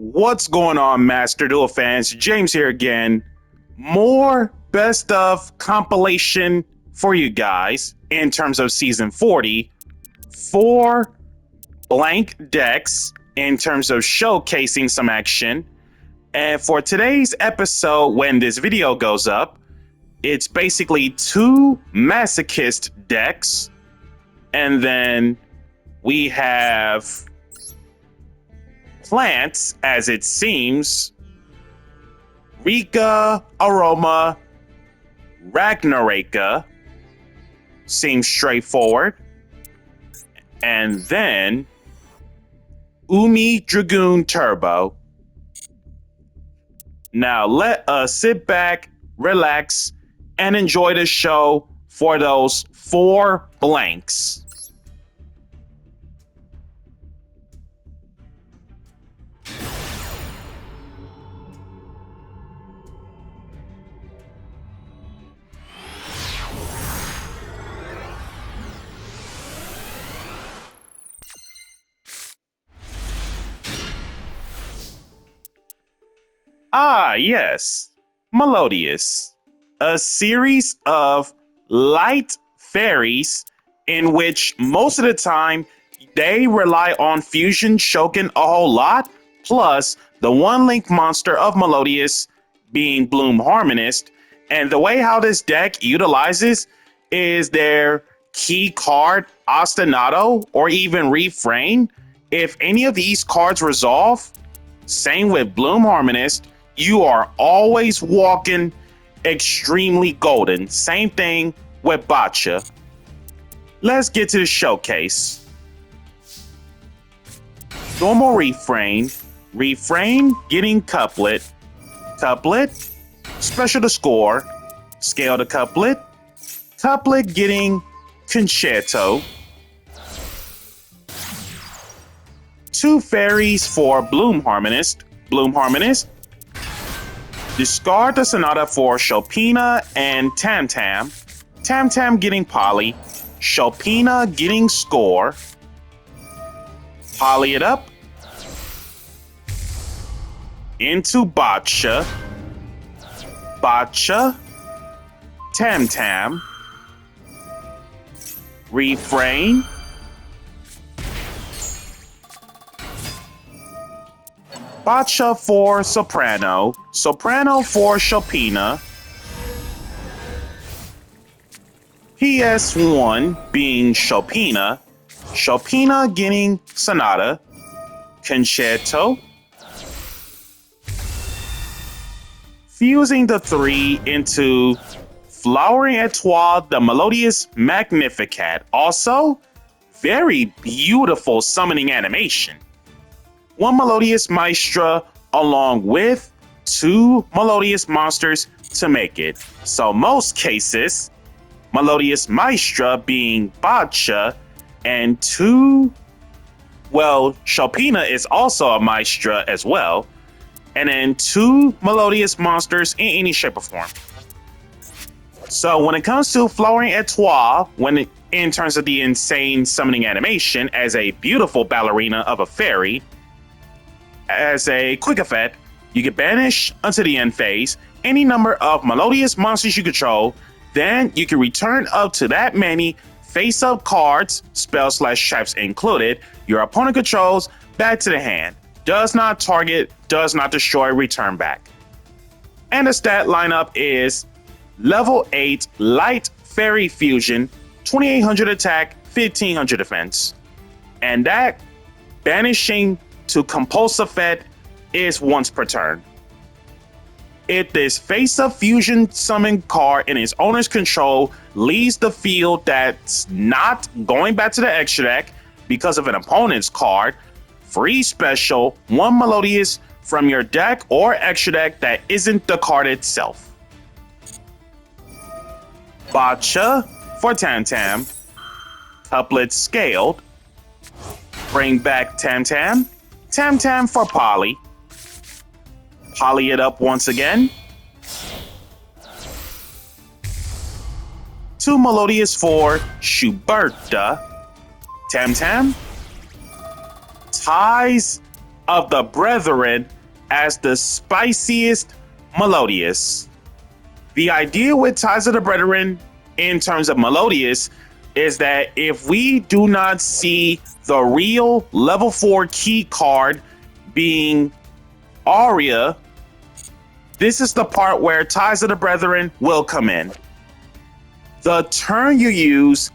What's going on, Master Duel fans? James here again. More best of compilation for you guys in terms of season 40. 4 blank decks in terms of showcasing some action. And for today's episode, when this video goes up, it's basically 2 masochist decks. And then we have plants, as it seems. Rika, Aroma, Ragnaraka seems straightforward. And then Umi Dragoon Turbo. Now let us sit back, relax, and enjoy the show for those 4 blanks. Ah, yes, Melodious, a series of light fairies in which most of the time they rely on fusion shoken a whole lot, plus the one link monster of Melodious being Bloom Harmonist. And the way how this deck utilizes is their key card Ostinato or even Refrain. If any of these cards resolve, same with Bloom Harmonist, you are always walking extremely golden. Same thing with Botcha. Let's get to the showcase. Normal Refrain. Refrain getting Couplet. Couplet. Special to score. Scale to Couplet. Couplet getting Concerto. 2 fairies for Bloom Harmonist. Bloom Harmonist. Discard the Sonata for Chopina and Tam Tam. Tam Tam getting Poly. Chopina getting Score. Poly it up. Into Botcha. Botcha. Tam Tam. Refrain. Botcha for Soprano. Soprano for Chopina. PS1 being Chopina. Chopina getting Sonata. Concerto. Fusing the 3 into Flowering Etoile, the Melodious Magnificat. Also, very beautiful summoning animation. 1 Melodious Maestra along with 2 Melodious monsters to make it. So most cases, Melodious Maestra being Botcha and 2, well, Chopina is also a Maestra as well. And then 2 Melodious monsters in any shape or form. So when it comes to Flowering Etoile, in terms of the insane summoning animation as a beautiful ballerina of a fairy, as a quick effect, you can banish until the end phase any number of Melodious monsters you control. Then you can return up to that many face-up cards, spell/traps included, your opponent controls back to the hand. Does not target, does not destroy, return back. And the stat lineup is level 8 light fairy fusion, 2800 attack, 1500 defense. And that banishing to compulse effect is once per turn. If this face-up fusion summon card in its owner's control leaves the field that's not going back to the extra deck because of an opponent's card, free special 1 Melodious from your deck or extra deck that isn't the card itself. Botcha for Tam Tam. Couplet scaled. Bring back Tam Tam. Tam Tam for Poly. Poly it up once again. 2 Melodious for Schuberta. Tam Tam ties of the Brethren as the spiciest Melodious. The idea with Ties of the Brethren in terms of Melodious is that if we do not see the real level 4 key card being Aria, this is the part where Ties of the Brethren will come in. The turn you use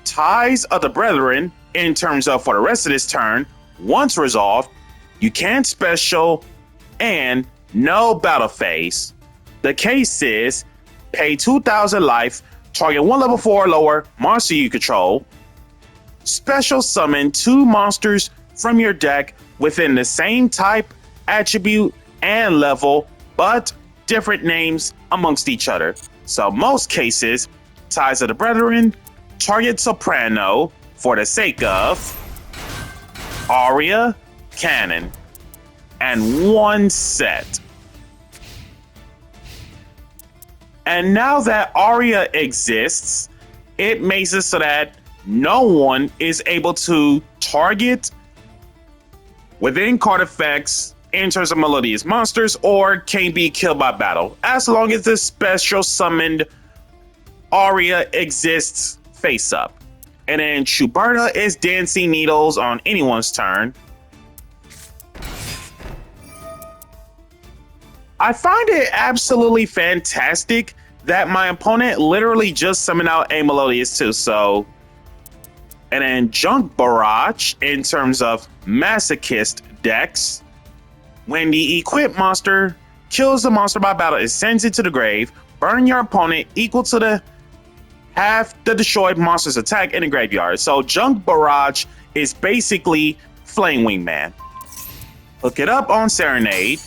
Ties of the Brethren in terms of for the rest of this turn, once resolved, you can't special and no battle phase. The case is pay 2,000 life, target 1 level 4 or lower monster you control, special summon 2 monsters from your deck within the same type, attribute, and level, but different names amongst each other. So most cases, Ties of the Brethren, target Soprano for the sake of Aria, Cannon, and 1 set. And now that Aria exists, it makes it so that no one is able to target within card effects in terms of Melodious monsters or can be killed by battle, as long as the special summoned Aria exists face up. And then Schuberta is Dancing Needles on anyone's turn. I find it absolutely fantastic that my opponent literally just summoned out a Melodious too. So, and then Junk Barrage in terms of Masochist decks. When the equipped monster kills the monster by battle, it sends it to the grave. Burn your opponent equal to the half the destroyed monster's attack in the graveyard. So Junk Barrage is basically Flame Wingman. Hook it up on Serenade.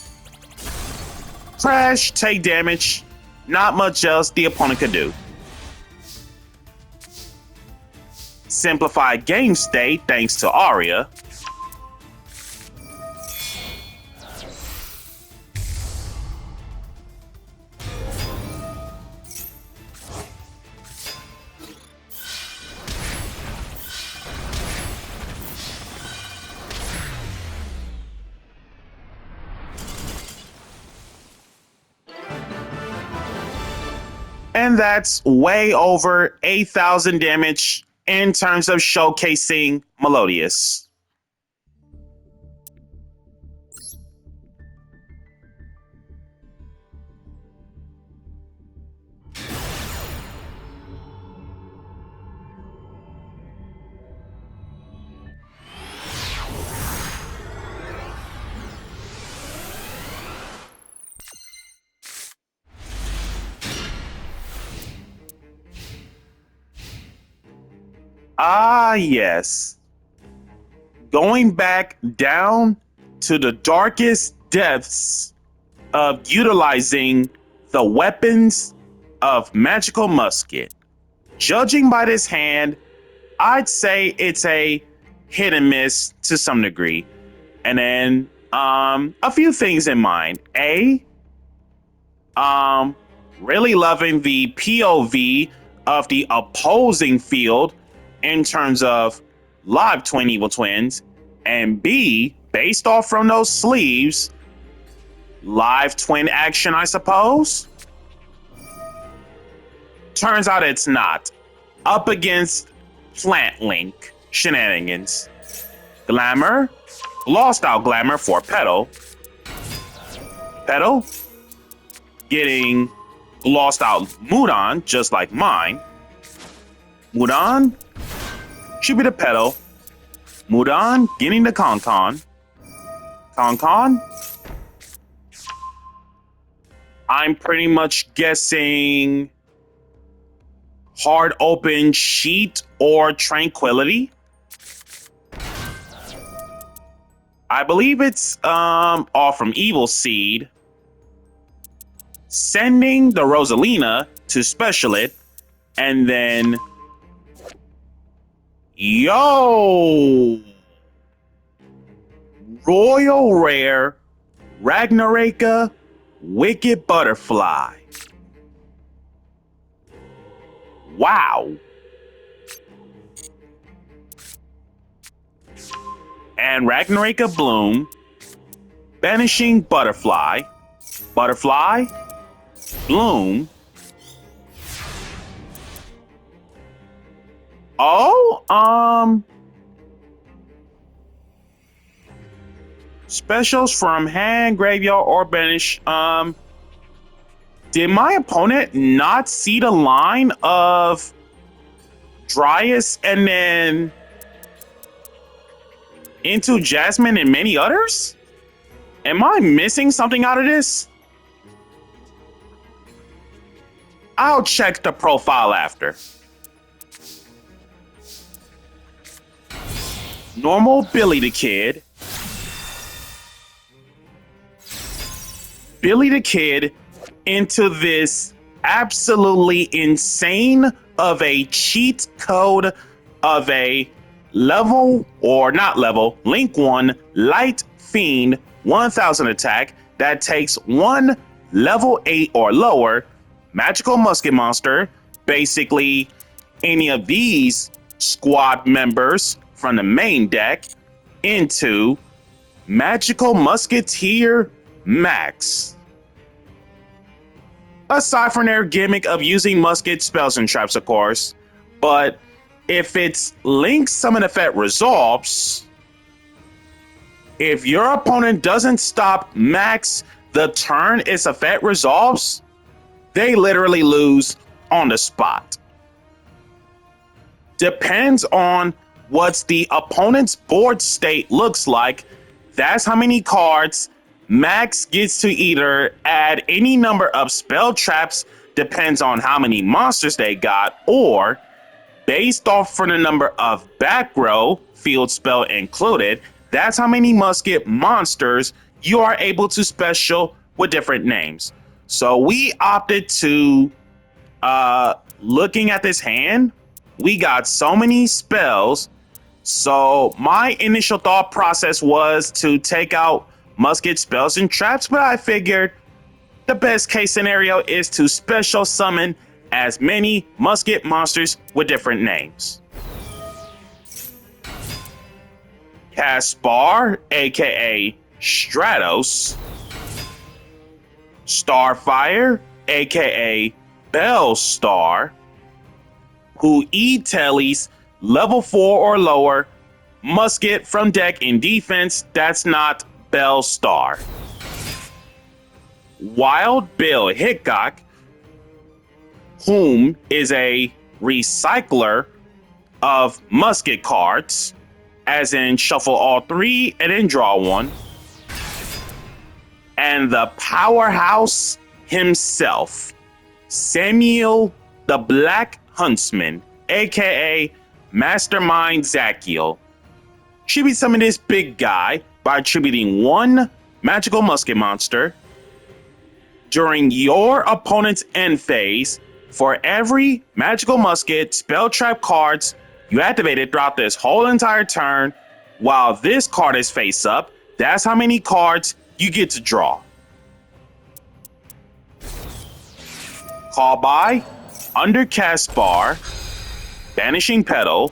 Crash, take damage. Not much else the opponent could do. Simplify game state thanks to Aria. And that's way over 8,000 damage in terms of showcasing Melodious. Ah, yes. Going back down to the darkest depths of utilizing the weapons of Magical Musket. Judging by this hand, I'd say it's a hit and miss to some degree. And then a few things in mind. Really loving the POV of the opposing field in terms of live twin evil twins, and B, based off from those sleeves, live twin action, I suppose. Turns out it's not. Up against Plant Link shenanigans. Glamour, lost out Glamour for Petal. Petal getting lost out Mudan, just like mine. Mudan should be the Petal. Mudan getting the Con-Con. Con-Con. I'm pretty much guessing hard open Sheet or Tranquility. I believe it's all from Evil Seed. Sending the Rosalina to special it, and then Royal Rare Ragnaraka Wicked Butterfly. Wow. And Ragnaraka Bloom banishing Butterfly, Butterfly, Bloom. Oh, specials from hand, graveyard, or banish. Did my opponent not see the line of Dryas and then into Jasmine and many others? Am I missing something out of this? I'll check the profile after. Normal Billy the Kid. Billy the Kid into this absolutely insane of a cheat code of a level, or not level, Link 1 Light Fiend 1000 attack that takes one level 8 or lower Magical Musket monster, basically any of these squad members from the main deck, into Magical Musketeer Max. Aside from their gimmick of using musket spells and traps, of course, but if it's Link's summon effect resolves, if your opponent doesn't stop Max the turn its effect resolves, they literally lose on the spot. Depends on what the opponent's board state looks like. That's how many cards Max gets to either add any number of spell traps, depends on how many monsters they got, or based off from the number of back row field spell included, that's how many musket monsters you are able to special with different names. So we opted to, looking at this hand, we got so many spells. So my initial thought process was to take out musket spells and traps, but I figured the best case scenario is to special summon as many musket monsters with different names. Caspar, aka Stratos, Starfire, aka Bellstar, who E-tellies level 4 or lower musket from deck in defense that's not Bellstar. Wild Bill Hickok, whom is a recycler of musket cards, as in shuffle all 3 and then draw 1. And the powerhouse himself, Samuel the Black Huntsman, aka Mastermind Zachiel. Tribute summon this big guy by attributing 1 Magical Musket monster. During your opponent's end phase, for every Magical Musket spell trap cards you activated throughout this whole entire turn, while this card is face up, that's how many cards you get to draw. Call by, under Caspar, Banishing Petal,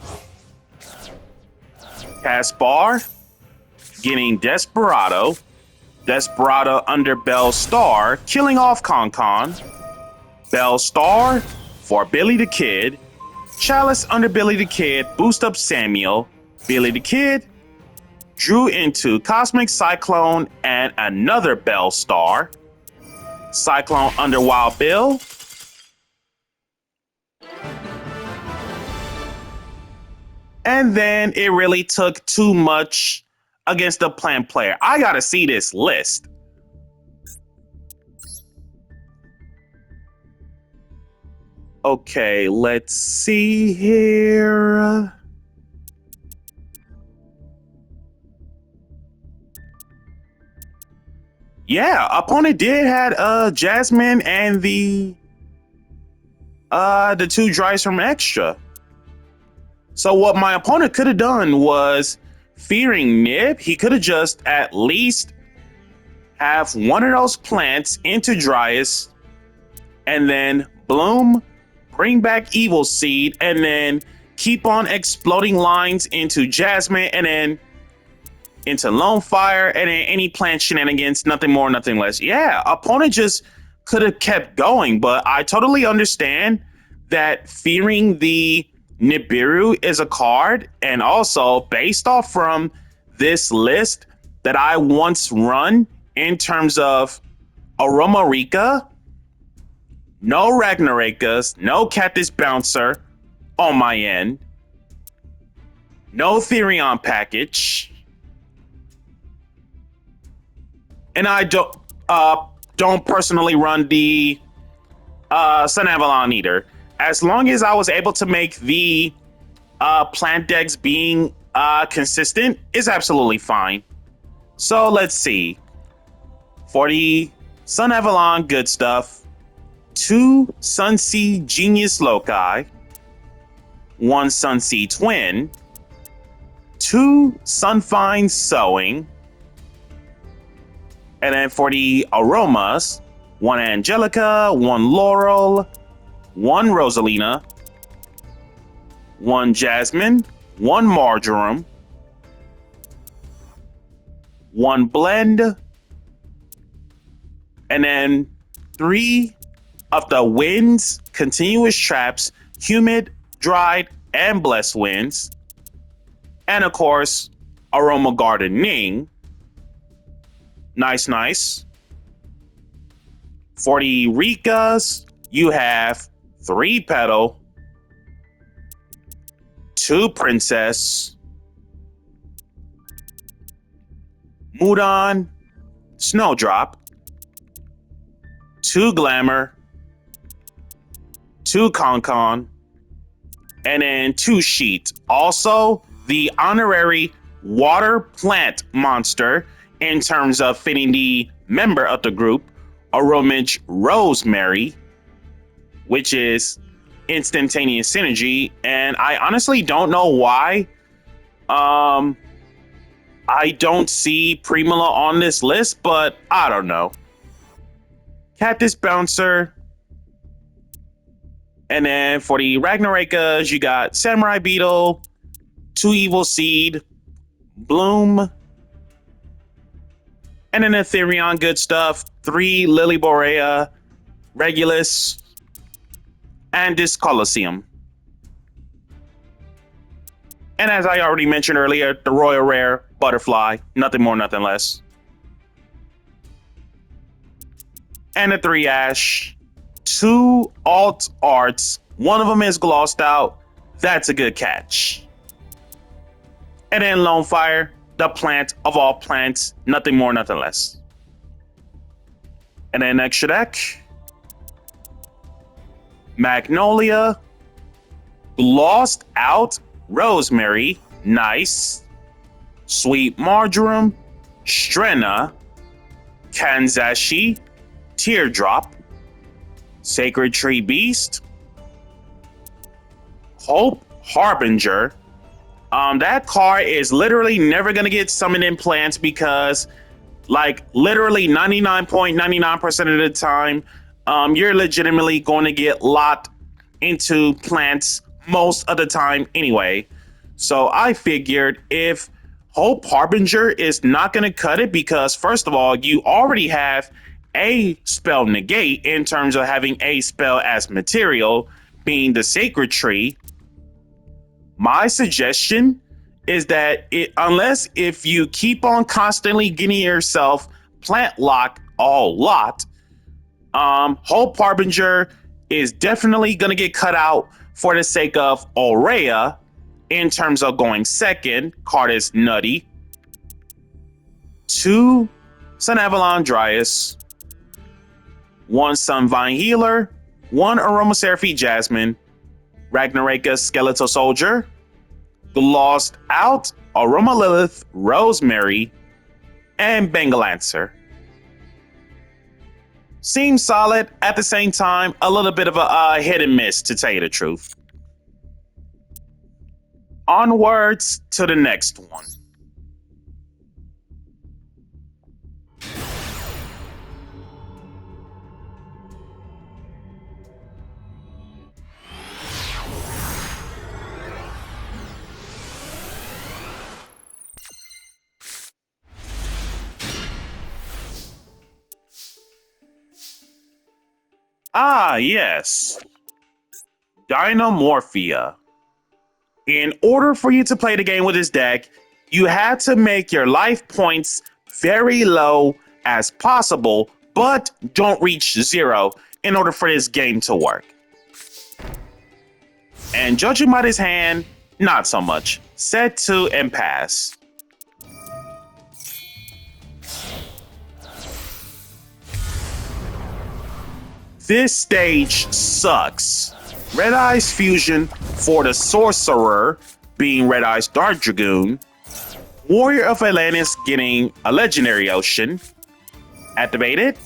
Caspar, getting Desperado, Desperado under Bellstar, killing off Concon, Bellstar for Billy the Kid, Chalice under Billy the Kid, boost up Samuel, Billy the Kid, drew into Cosmic Cyclone and another Bellstar, Cyclone under Wild Bill, and then it really took too much against the plant player. I gotta see this list. Okay, let's see here. Yeah, opponent did had Jasmine and the 2 Dries from Extra. So what my opponent could have done was, fearing Nib, he could have just at least have one of those plants into Dryas, and then Bloom, bring back Evil Seed, and then keep on exploding lines into Jasmine, and then into Lone Fire, and then any plant shenanigans, nothing more, nothing less. Yeah, opponent just could have kept going, but I totally understand that fearing the Nibiru is a card, and also based off from this list that I once run in terms of Aromarica, no Ragnaracas, no Cactus Bouncer on my end, no Therion package, and I don't personally run the Sun Avalon either. As long as I was able to make the plant decks being consistent is absolutely fine. So let's see. For the Sun Avalon good stuff, 2 Sunseed Genius Loci, 1 Sunseed Twin, 2 Sunfine Sowing, and then for the aromas, 1 Angelica, 1 Laurel, 1 Rosalina, 1 Jasmine, 1 Marjoram, 1 Blend, and then 3 of the winds, continuous traps, humid, dried, and blessed winds, and of course, aroma gardening. Nice, nice. For the Rikas, you have 3 Petal, 2 Princess, Mudon, Snowdrop, 2 Glamour, 2 Concon, and then 2 Sheet. Also, the honorary water plant monster in terms of fitting the member of the group, Aromage Rosemary, which is instantaneous synergy. And I honestly don't know why I don't see Primula on this list, but I don't know. Cactus Bouncer. And then for the Ragnaracas, you got Samurai Beetle, 2 Evil Seed, Bloom, and then Ethereon good stuff, 3 Lily Borea, Regulus, and this Colosseum. And as I already mentioned earlier, the Royal Rare Butterfly, nothing more, nothing less. And the 3 Ash, 2 Alt Arts, one of them is glossed out. That's a good catch. And then Lone Fire, the plant of all plants, nothing more, nothing less. And then extra deck, Magnolia, glossed out Rosemary, nice. Sweet Marjoram, Strenna, Kanzashi, Teardrop, Sacred Tree Beast, Hope Harbinger. That card is literally never gonna get summoned in plants because, like, literally 99.99% of the time, you're legitimately going to get locked into plants most of the time anyway. So I figured if Hope Harbinger is not gonna cut it, because first of all, you already have a spell negate in terms of having a spell as material, being the Sacred Tree. My suggestion is that unless if you keep on constantly getting yourself plant locked a lot, Hope Harbinger is definitely going to get cut out for the sake of Aurea in terms of going second. Card is nutty. 2 Sun Avalon Dryas, 1 Sunvine Healer, 1 Aromaseraphy Jasmine, Ragnaraka Skeletal Soldier, glossed out Aroma Lilith Rosemary, and Bengalancer. Seems solid, at the same time a little bit of a hit and miss, to tell you the truth. Onwards to the next one. Ah, yes. Dinomorphia. In order for you to play the game with this deck, you had to make your life points very low as possible, but don't reach 0 in order for this game to work. And judging by this hand, not so much. Set to and pass. This stage sucks. Red Eyes Fusion for the Sorcerer, being Red Eyes Dark Dragoon. Warrior of Atlantis getting a Legendary Ocean. Activated.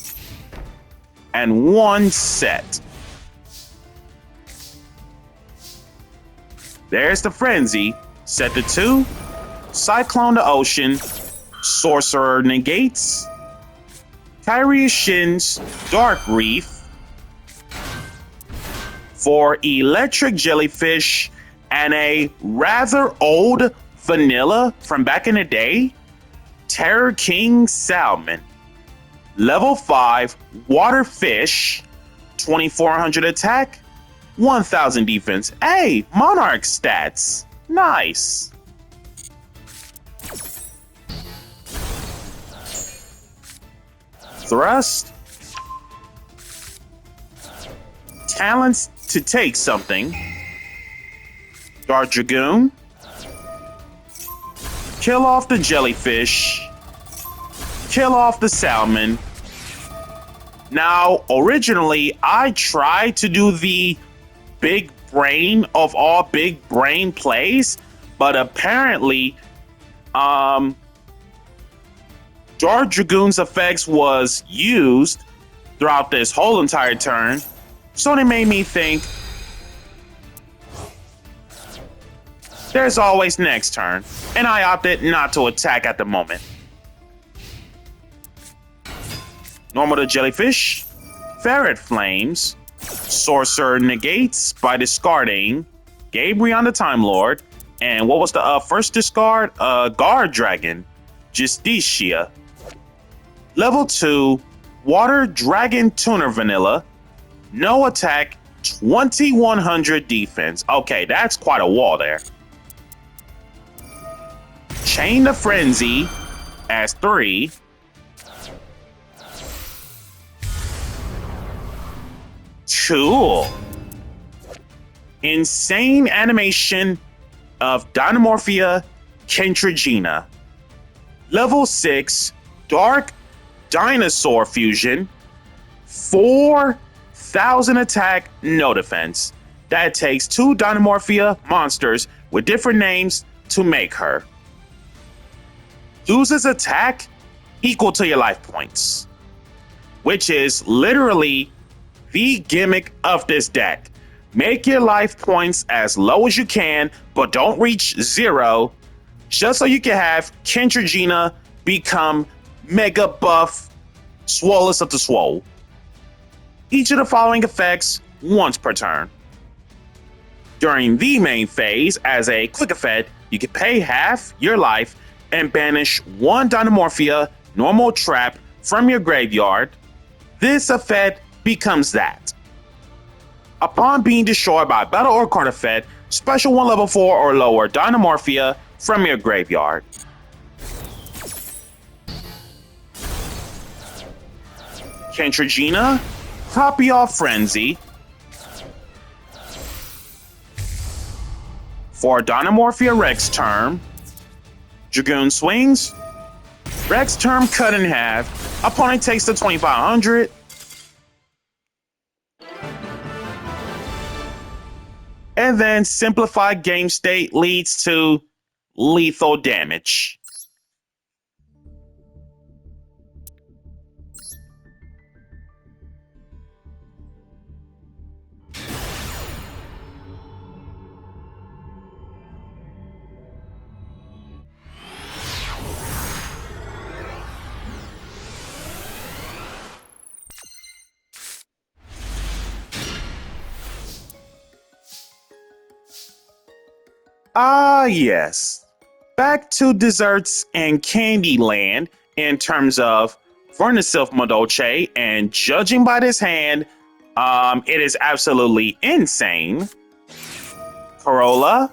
And 1 set. There's the Frenzy. Set to 2. Cyclone the Ocean. Sorcerer negates. Kyrie Shin's Dark Reef. For Electric Jellyfish and a rather old vanilla from back in the day, Terror King Salmon. Level 5 Water Fish, 2400 attack, 1000 defense. Hey, Monarch stats. Nice. Thrust. Talents to take something. Dark Dragoon. Kill off the jellyfish. Kill off the salmon. Now, originally, I tried to do the big brain of all big brain plays, but apparently, Dark Dragoon's effects was used throughout this whole entire turn. So they made me think, there's always next turn, and I opted not to attack at the moment. Normal to Jellyfish, Ferret Flames, Sorcerer negates by discarding Gabrion the Time Lord, and what was the first discard? Guard Dragon, Justicia. Level 2, Water Dragon Tuner Vanilla. No attack, 2100 defense. Okay, that's quite a wall there. Chain the Frenzy as 3. Cool. Insane animation of Dinomorphia Kentrigina. Level 6 Dark Dinosaur Fusion. 4,000 attack, no defense. That takes 2 Dinomorphia monsters with different names to make her. Loses attack equal to your life points, which is literally the gimmick of this deck. Make your life points as low as you can, but don't reach 0, just so you can have Kentrigina become mega buff Swollest of the Swole. Each of the following effects once per turn. During the main phase, as a quick effect, you can pay half your life and banish 1 Dinomorphia normal trap from your graveyard. This effect becomes that. Upon being destroyed by battle or card effect, special 1 level 4 or lower Dinomorphia from your graveyard. Kentrigina, copy off Frenzy. For Dinomorphia Rex term, Dragoon swings, Rex term cut in half, opponent takes the 2500. And then simplified game state leads to lethal damage. Ah, yes. Back to desserts and Candyland in terms of Vernusylph Madolche, and judging by this hand, It is absolutely insane. Corolla.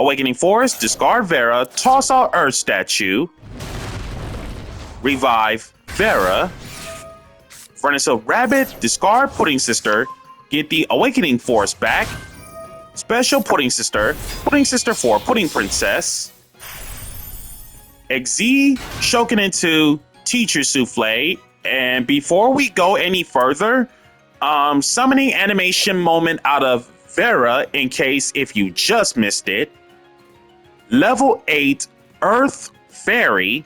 Awakening Forest, discard Vera, toss out Earth statue. Revive Vera. Vernusylph Rabbit, discard Pudding Sister, get the Awakening Forest back. Special Pudding Sister for Pudding Princess. XZ, Shoken into Teacher Souffle. And before we go any further, summoning animation moment out of Vera in case if you just missed it. Level 8 Earth Fairy,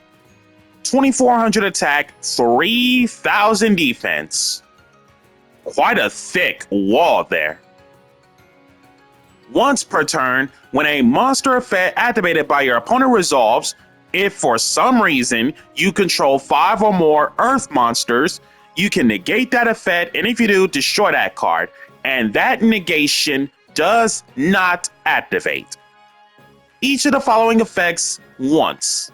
2400 attack, 3000 defense. Quite a thick wall there. Once per turn, when a monster effect activated by your opponent resolves, if for some reason you control 5 or more Earth monsters, you can negate that effect, and if you do, destroy that card. And that negation does not activate each of the following effects once.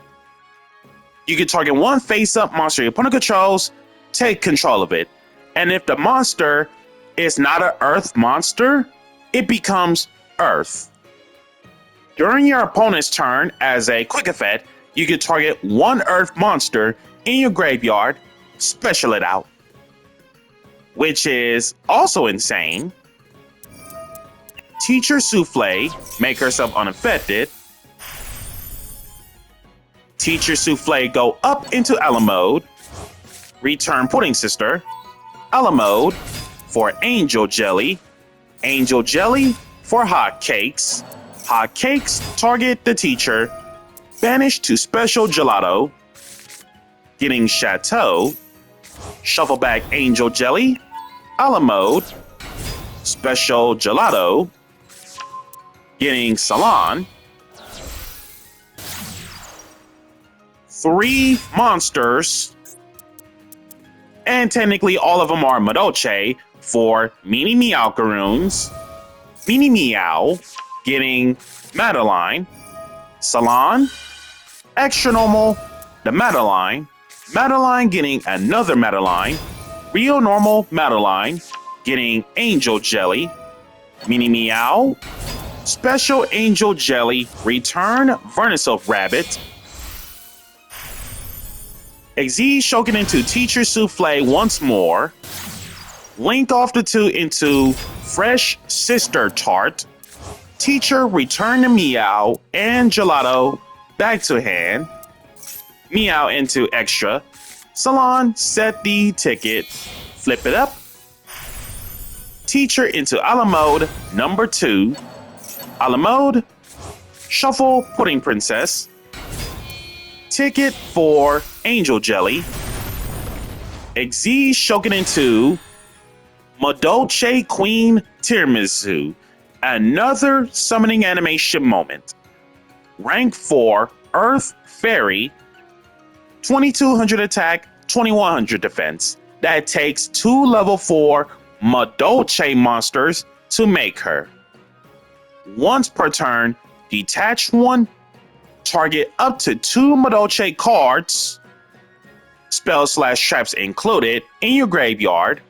You can target one face-up monster your opponent controls, take control of it. And if the monster is not an Earth monster, it becomes Earth. During your opponent's turn, as a quick effect, you can target one Earth monster in your graveyard, special it out. Which is also insane. Teacher Souffle, make herself unaffected. Teacher Souffle go up into Ella mode. Return Pudding Sister. Ella mode for Angel Jelly. Angel Jelly for Hot Cakes. Hot Cakes target the teacher. Banish to Special Gelato. Getting Chateau. Shuffle back Angel Jelly. Ella mode. Special Gelato. Getting Salon. 3 monsters, and technically all of them are Madolche for Mini Meowcaroons. Mini Meow getting Madeline. Salon, extra normal, the Madeline. Madeline getting another Madeline. Real normal Madeline getting Angel Jelly. Mini Meow, Special Angel Jelly, return Vernusylph Rabbit. XZ Shoken into Teacher Souffle once more. Link off the 2 into Fresh Sister Tart. Teacher return to Meow and Gelato back to hand. Meow into extra. Salon set the ticket. Flip it up. Teacher into Ala mode number 2. Ala mode. Shuffle Pudding Princess. Ticket for Angel Jelly. XZ Shoken into Madolche Queen Tiramisu. Another summoning animation moment. Rank 4 Earth Fairy. 2200 attack, 2100 defense. That takes 2 level 4 Madolche monsters to make her. Once per turn, detach 1. Target up to 2 Madolche cards, spell/traps included, in your graveyard.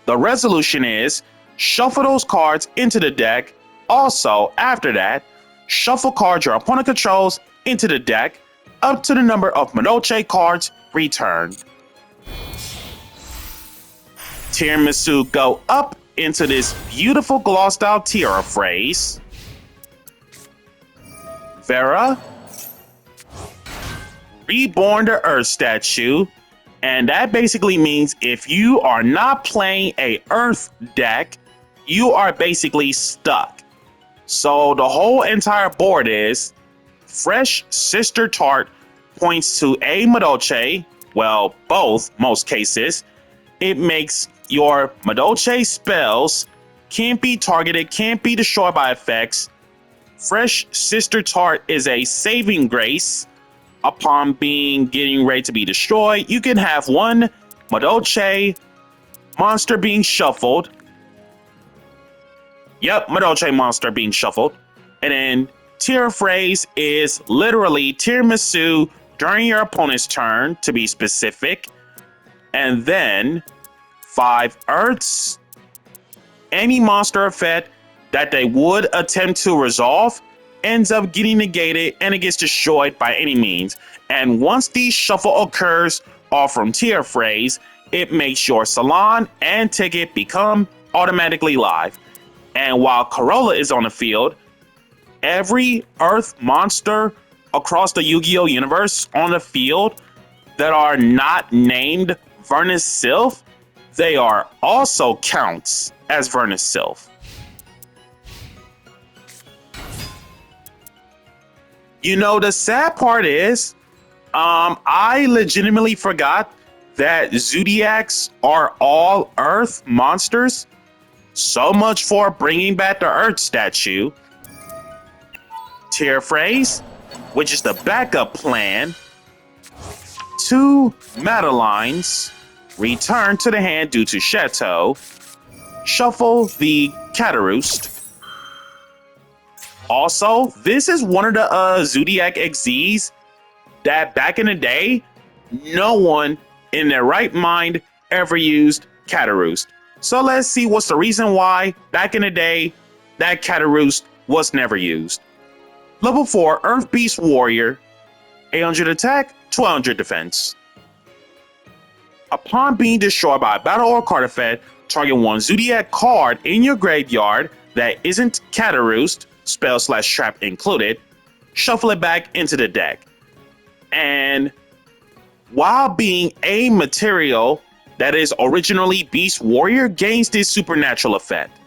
The resolution is shuffle those cards into the deck. Also, after that, shuffle cards your opponent controls into the deck up to the number of Madolche cards returned. Tiramisu go up into this beautiful glossed out tiara phrase. Vera. Reborn the Earth statue, and that basically means if you are not playing a Earth deck, you are basically stuck. So the whole entire board is Fresh Sister Tart points to a Madolche, well, both, most cases. It makes your Madolche spells can't be targeted, can't be destroyed by effects. Fresh Sister Tart is a saving grace. Upon getting ready to be destroyed, you can have one Madolche monster being shuffled. Yep, Madolche monster being shuffled. And then tier phrase is literally tiramisu during your opponent's turn, to be specific. And then 5 Earths. Any monster effect that they would attempt to resolve ends up getting negated and it gets destroyed by any means. And once the shuffle occurs off from tier phrase, it makes your Salon and Ticket become automatically live. And while Corolla is on the field, every Earth monster across the Yu-Gi-Oh universe on the field that are not named Vernusylph, they are also counts as Vernusylph. You know, the sad part is, I legitimately forgot that Zodiacs are all Earth monsters. So much for bringing back the Earth statue. Tier phrase, which is the backup plan. 2 Madolines return to the hand due to Chateau. Shuffle the Cataroost. Also, this is one of the Zodiac XZs that back in the day, no one in their right mind ever used Cataroost. So let's see what's the reason why back in the day that Cataroost was never used. Level 4 Earth Beast Warrior, 800 attack, 1200 defense. Upon being destroyed by a battle or card effect, target one Zodiac card in your graveyard that isn't Cataroost, spell/trap included, shuffle it back into the deck. And while being a material that is originally Beast Warrior, gains this supernatural effect.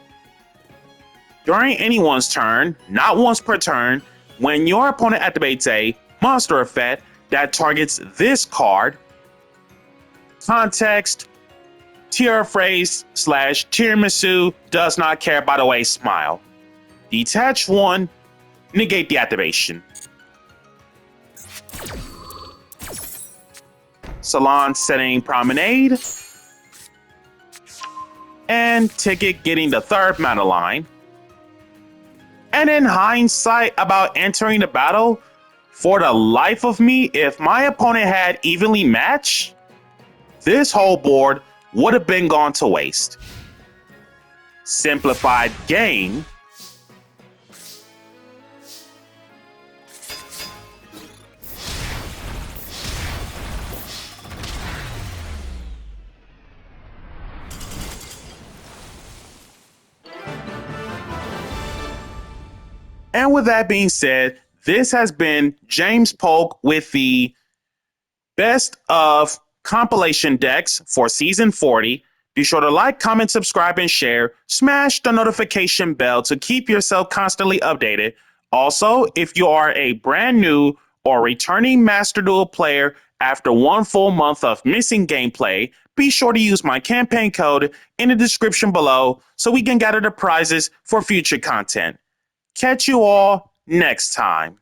During anyone's turn, not once per turn, when your opponent activates a monster effect that targets this card, context, tier phrase / tiramisu does not care, by the way, smile. Detach 1, negate the activation. Salon setting Promenade. And Ticket getting the 3rd Madeline. And in hindsight about entering the battle, for the life of me, if my opponent had evenly matched, this whole board would have been gone to waste. Simplified game. And with that being said, this has been James Polk with the best of compilation decks for season 40. Be sure to like, comment, subscribe, and share. Smash the notification bell to keep yourself constantly updated. Also, if you are a brand new or returning Master Duel player after 1 full month of missing gameplay, be sure to use my campaign code in the description below so we can gather the prizes for future content. Catch you all next time.